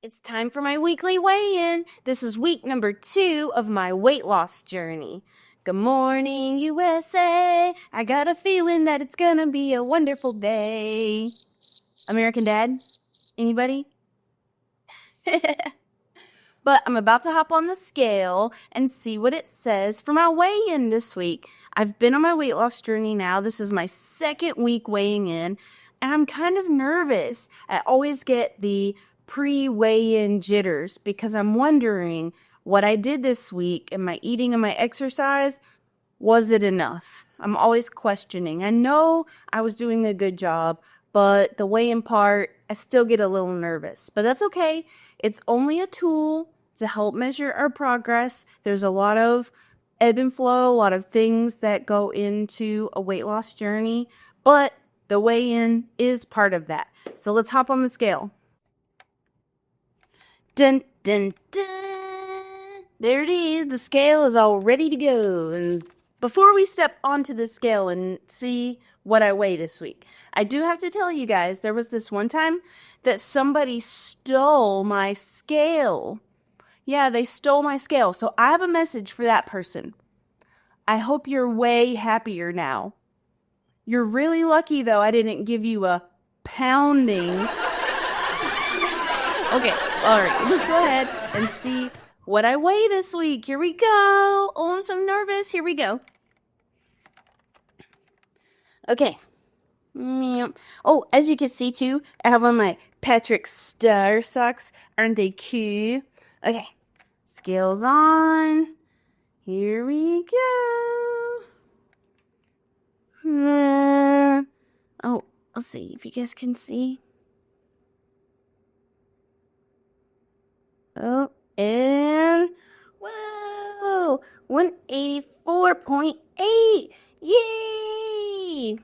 It's time for my weekly weigh-in. This is week number 2 of my weight loss journey. Good morning, USA. I got a feeling that it's gonna be a wonderful day. American Dad? Anybody? But I'm about to hop on the scale and see what it says for my weigh-in this week. I've been on my weight loss journey now. This is my second week weighing in, and I'm kind of nervous. I always get the pre-weigh-in jitters because I'm wondering what I did this week and my eating and my exercise, was it enough? I'm always questioning. I know I was doing a good job, but the weigh-in part, I still get a little nervous. But that's okay. It's only a tool to help measure our progress. There's a lot of ebb and flow, a lot of things that go into a weight loss journey, but the weigh-in is part of that. So let's hop on the scale. Dun, dun, dun. There it is. The scale is all ready to go. And before we step onto the scale and see what I weigh this week, I do have to tell you guys, there was this one time that somebody stole my scale. Yeah, they stole my scale. So I have a message for that person. I hope you're way happier now. You're really lucky, though, I didn't give you a pounding. Okay, all right, let's go ahead and see what I weigh this week. Here we go. Oh, I'm so nervous. Here we go. Okay. Oh, as you can see, too, I have on my Patrick Star socks. Aren't they cute? Okay. Scales on. Here we go. Oh, let's see if you guys can see. Oh, and whoa, 184.8. Yay!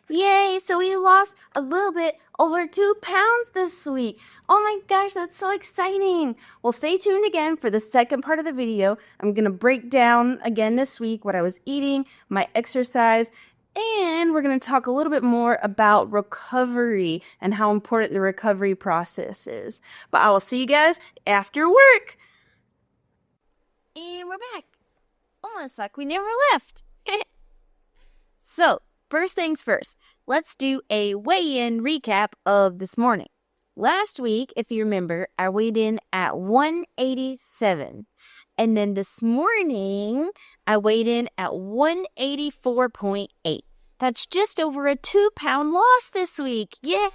Yay, so we lost a little bit over 2 pounds this week. Oh my gosh, that's so exciting. Well, stay tuned again for the second part of the video. I'm going to break down again this week what I was eating, my exercise, and we're going to talk a little bit more about recovery and how important the recovery process is. But I will see you guys after work. And we're back. Almost like we never left. So, first things first, let's do a weigh-in recap of this morning. Last week, if you remember, I weighed in at 187. And then this morning, I weighed in at 184.8. That's just over a 2-pound loss this week. Yay!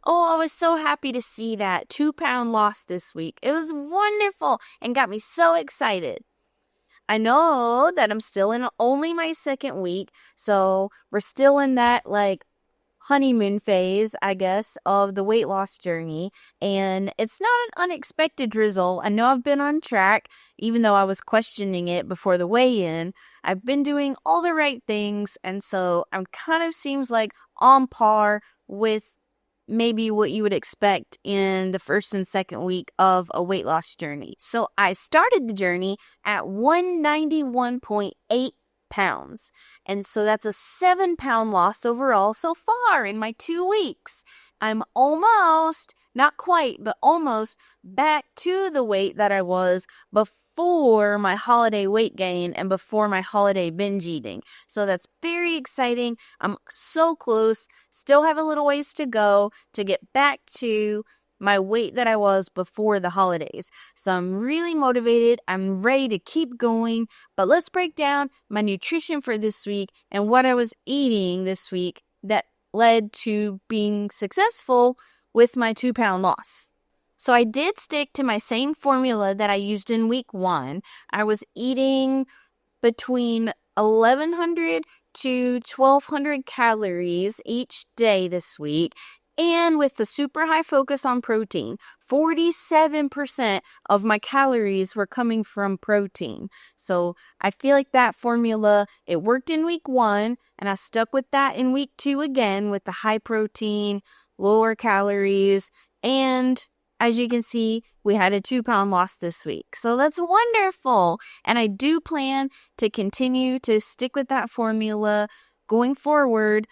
Oh, I was so happy to see that 2-pound loss this week. It was wonderful and got me so excited. I know that I'm still in only my second week, so we're still in that honeymoon phase, I guess, of the weight loss journey, and it's not an unexpected result. I know I've been on track, even though I was questioning it before the weigh-in. I've been doing all the right things, and so I'm kind of seems like on par with maybe what you would expect in the first and second week of a weight loss journey. So I started the journey at 191.8 pounds. And so that's a 7-pound loss overall so far in my 2 weeks. I'm almost, not quite, but almost back to the weight that I was before my holiday weight gain and before my holiday binge eating. So that's very exciting. I'm so close. Still have a little ways to go to get back to my weight that I was before the holidays. So I'm really motivated. I'm ready to keep going. But let's break down my nutrition for this week and what I was eating this week that led to being successful with my 2-pound loss. So I did stick to my same formula that I used in week 1. I was eating between 1,100 to 1,200 calories each day this week. And with the super high focus on protein, 47% of my calories were coming from protein. So I feel like that formula, it worked in week 1, and I stuck with that in week 2 again with the high protein, lower calories, and as you can see, we had a 2-pound loss this week. So that's wonderful. And I do plan to continue to stick with that formula going forward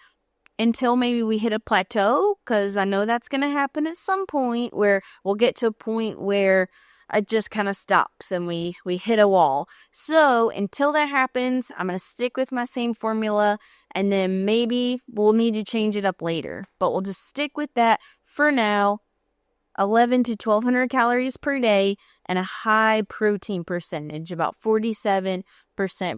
until maybe we hit a plateau, because I know that's going to happen at some point where we'll get to a point where it just kind of stops and we hit a wall. So until that happens, I'm going to stick with my same formula, and then maybe we'll need to change it up later. But we'll just stick with that for now. 11 to 1200 calories per day and a high protein percentage, about 47%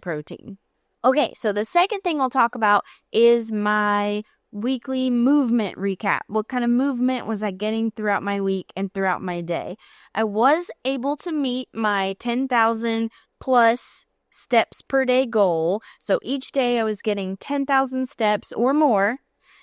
protein. Okay, so the second thing I'll talk about is my weekly movement recap. What kind of movement was I getting throughout my week and throughout my day? I was able to meet my 10,000 plus steps per day goal. So each day I was getting 10,000 steps or more.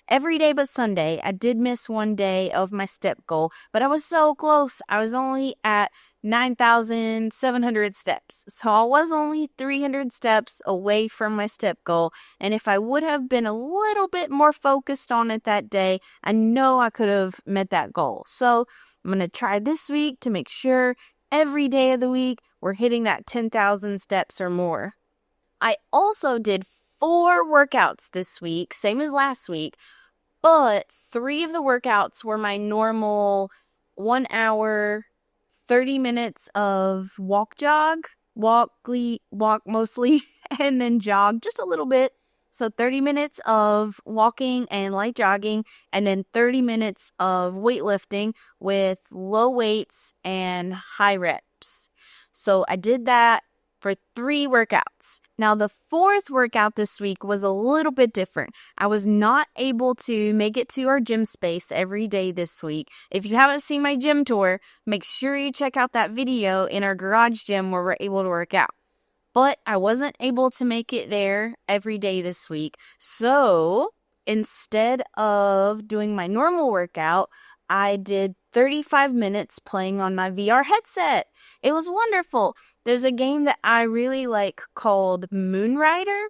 Every day but Sunday, I did miss one day of my step goal, but I was so close. I was only at 9,700 steps. So I was only 300 steps away from my step goal. And if I would have been a little bit more focused on it that day, I know I could have met that goal. So I'm going to try this week to make sure every day of the week we're hitting that 10,000 steps or more. I also did 4 workouts this week, same as last week, but 3 of the workouts were my normal 1 hour, 30 minutes of walk mostly, and then jog just a little bit. So 30 minutes of walking and light jogging, and then 30 minutes of weightlifting with low weights and high reps. So I did that for 3 workouts. Now, the 4th workout this week was a little bit different. I was not able to make it to our gym space every day this week. If you haven't seen my gym tour, make sure you check out that video in our garage gym where we're able to work out. But I wasn't able to make it there every day this week. So instead of doing my normal workout, I did 35 minutes playing on my VR headset. It was wonderful. There's a game that I really like called Moonrider,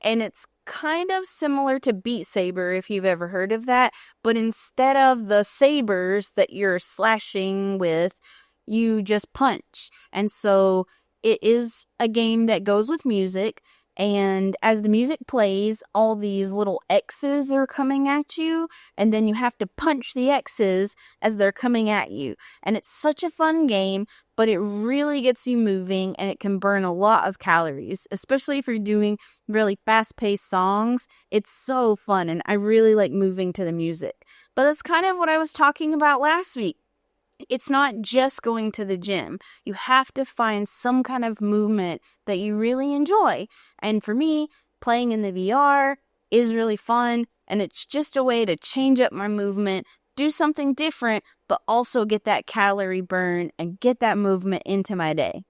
and it's kind of similar to Beat Saber, if you've ever heard of that, but instead of the sabers that you're slashing with, you just punch. And so it is a game that goes with music, and as the music plays, all these little X's are coming at you, and then you have to punch the X's as they're coming at you. And it's such a fun game, but it really gets you moving, and it can burn a lot of calories, especially if you're doing really fast-paced songs. It's so fun, and I really like moving to the music. But that's kind of what I was talking about last week. It's not just going to the gym. You have to find some kind of movement that you really enjoy. And for me, playing in the VR is really fun, and it's just a way to change up my movement, do something different, but also get that calorie burn and get that movement into my day.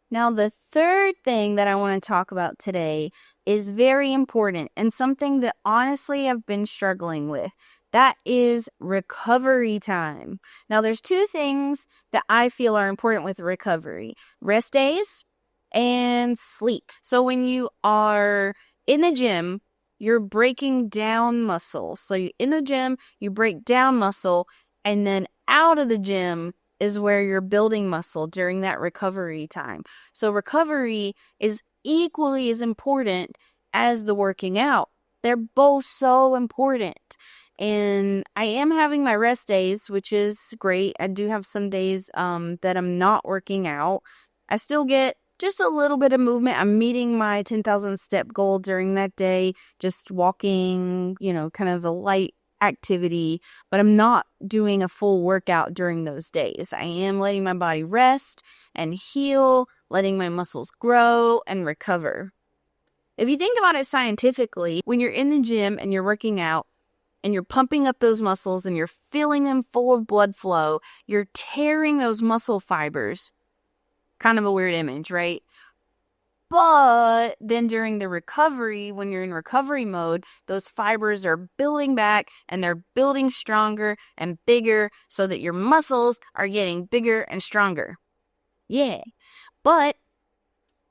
Now, the third thing that I want to talk about today is very important and something that honestly I've been struggling with. That is recovery time. Now, there's 2 things that I feel are important with recovery: rest days and sleep. So when you are in the gym, you're breaking down muscle. So in the gym, you break down muscle, and then out of the gym is where you're building muscle during that recovery time. So recovery is equally as important as the working out. They're both so important. And I am having my rest days, which is great. I do have some days that I'm not working out. I still get just a little bit of movement. I'm meeting my 10,000 step goal during that day, just walking, kind of a light activity, but I'm not doing a full workout during those days. I am letting my body rest and heal, letting my muscles grow and recover. If you think about it scientifically, when you're in the gym and you're working out, and you're pumping up those muscles and you're filling them full of blood flow, you're tearing those muscle fibers. Kind of a weird image, right? But then during the recovery, when you're in recovery mode, those fibers are building back and they're building stronger and bigger so that your muscles are getting bigger and stronger. Yeah. But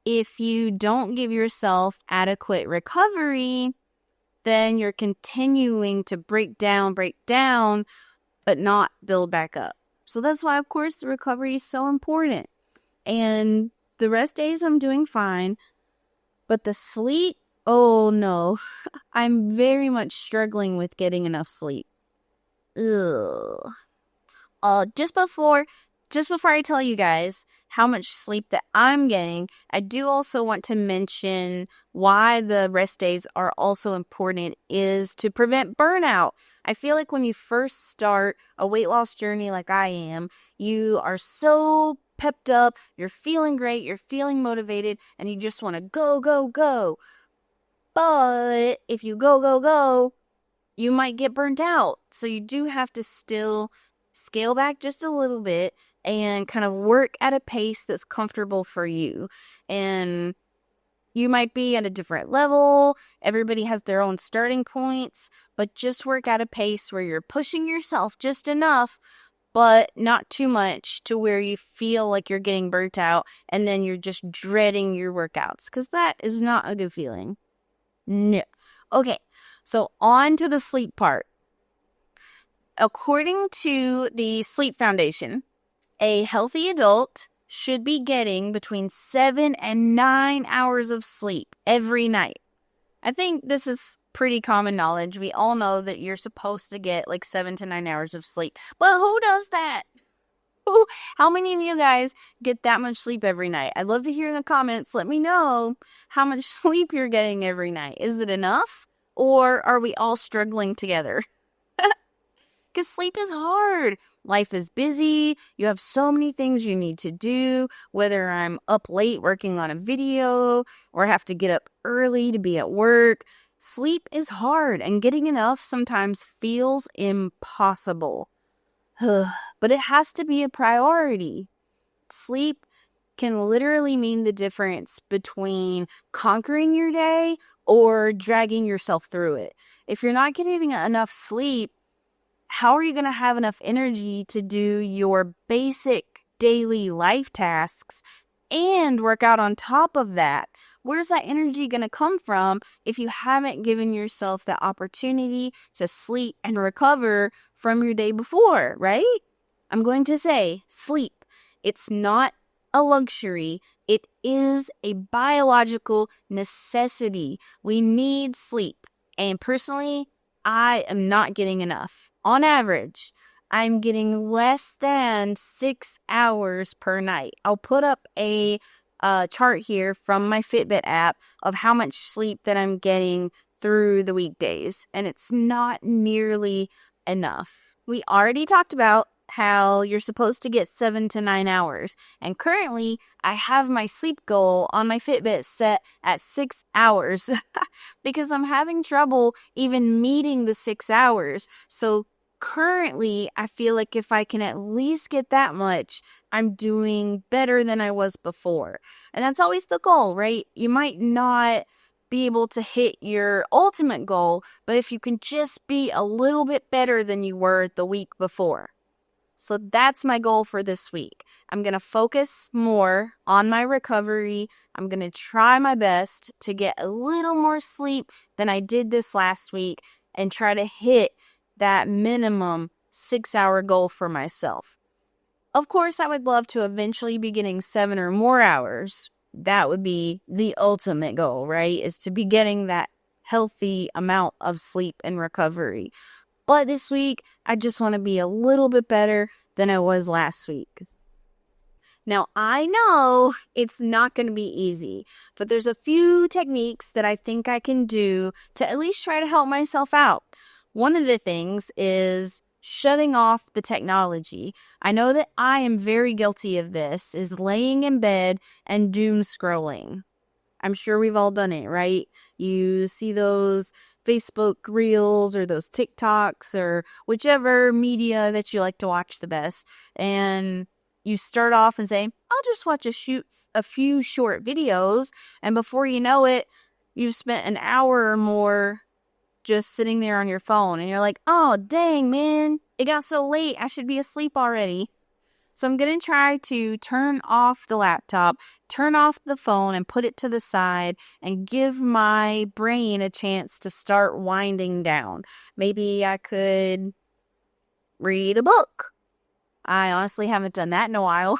if you don't give yourself adequate recovery, then you're continuing to break down, but not build back up. So that's why, of course, the recovery is so important. And the rest days I'm doing fine, but the sleep Oh no, I'm very much struggling with getting enough sleep. Ugh. Uh, just before, just before I tell you guys how much sleep that I'm getting, I do also want to mention why the rest days are also important is to prevent burnout. I feel like when you first start a weight loss journey like I am, you are so pepped up, you're feeling great, you're feeling motivated, and you just want to go, go, go. But if you go, go, go, you might get burnt out. So you do have to still scale back just a little bit and kind of work at a pace that's comfortable for you. And you might be at a different level. Everybody has their own starting points, but just work at a pace where you're pushing yourself just enough, but not too much to where you feel like you're getting burnt out and then you're just dreading your workouts, because that is not a good feeling. No. Okay, so on to the sleep part. According to the Sleep Foundation, a healthy adult should be getting between 7 and 9 hours of sleep every night. I think this is pretty common knowledge. We all know that you're supposed to get like 7 to 9 hours of sleep. But who does that? How many of you guys get that much sleep every night? I'd love to hear in the comments. Let me know how much sleep you're getting every night. Is it enough? Or are we all struggling together? Because sleep is hard. Life is busy. You have so many things you need to do, whether I'm up late working on a video or have to get up early to be at work. Sleep is hard, and getting enough sometimes feels impossible. But it has to be a priority. Sleep can literally mean the difference between conquering your day or dragging yourself through it. If you're not getting enough sleep, how are you going to have enough energy to do your basic daily life tasks and work out on top of that? Where's that energy going to come from if you haven't given yourself the opportunity to sleep and recover from your day before, right? I'm going to say sleep. It's not a luxury. It is a biological necessity. We need sleep. And personally, I am not getting enough. On average, I'm getting less than 6 hours per night. I'll put up a chart here from my Fitbit app of how much sleep that I'm getting through the weekdays, and it's not nearly enough. We already talked about how you're supposed to get 7 to 9 hours, and currently I have my sleep goal on my Fitbit set at 6 hours because I'm having trouble even meeting the 6 hours. So currently, I feel like if I can at least get that much, I'm doing better than I was before. And that's always the goal, right? You might not be able to hit your ultimate goal, but if you can just be a little bit better than you were the week before. So that's my goal for this week. I'm going to focus more on my recovery. I'm going to try my best to get a little more sleep than I did this last week and try to hit that minimum 6-hour goal for myself. Of course, I would love to eventually be getting 7 or more hours. That would be the ultimate goal, right? Is to be getting that healthy amount of sleep and recovery. But this week, I just want to be a little bit better than I was last week. Now, I know it's not going to be easy, but there's a few techniques that I think I can do to at least try to help myself out. One of the things is shutting off the technology. I know that I am very guilty of this, is laying in bed and doom scrolling. I'm sure we've all done it, right? You see those Facebook reels or those TikToks or whichever media that you like to watch the best, and you start off and say, I'll just watch a few short videos, and before you know it, you've spent an hour or more just sitting there on your phone, and you're like, oh, dang, man, it got so late, I should be asleep already. So I'm going to try to turn off the laptop, turn off the phone, and put it to the side and give my brain a chance to start winding down. Maybe I could read a book. I honestly haven't done that in a while.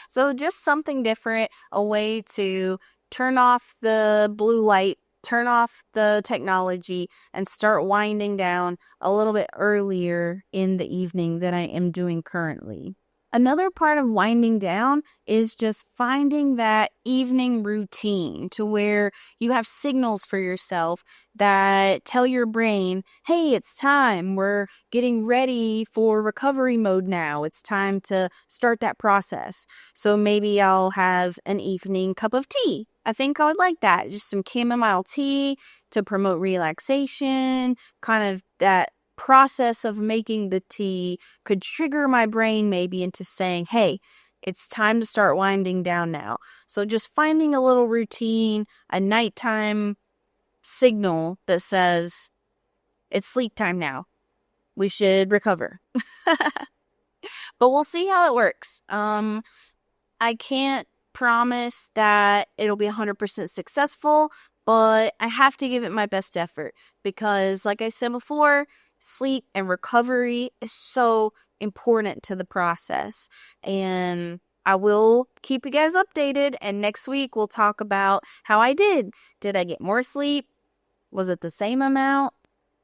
So just something different, a way to turn off the blue light, turn off the technology, and start winding down a little bit earlier in the evening than I am doing currently. Another part of winding down is just finding that evening routine to where you have signals for yourself that tell your brain, hey, it's time. We're getting ready for recovery mode now. It's time to start that process. So maybe I'll have an evening cup of tea. I think I would like that. Just some chamomile tea to promote relaxation, kind of that process of making the tea could trigger my brain maybe into saying, hey, it's time to start winding down now. So just finding a little routine, a nighttime signal that says, it's sleep time now. We should recover. But we'll see how it works. I can't promise that it'll be 100% successful, but I have to give it my best effort because, like I said before, sleep and recovery is so important to the process. And I will keep you guys updated. And next week, we'll talk about how I did. Did I get more sleep? Was it the same amount?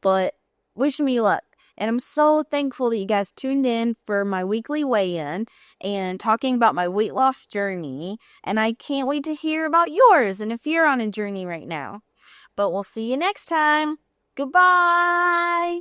But wish me luck. And I'm so thankful that you guys tuned in for my weekly weigh-in and talking about my weight loss journey. And I can't wait to hear about yours and if you're on a journey right now. But we'll see you next time. Goodbye.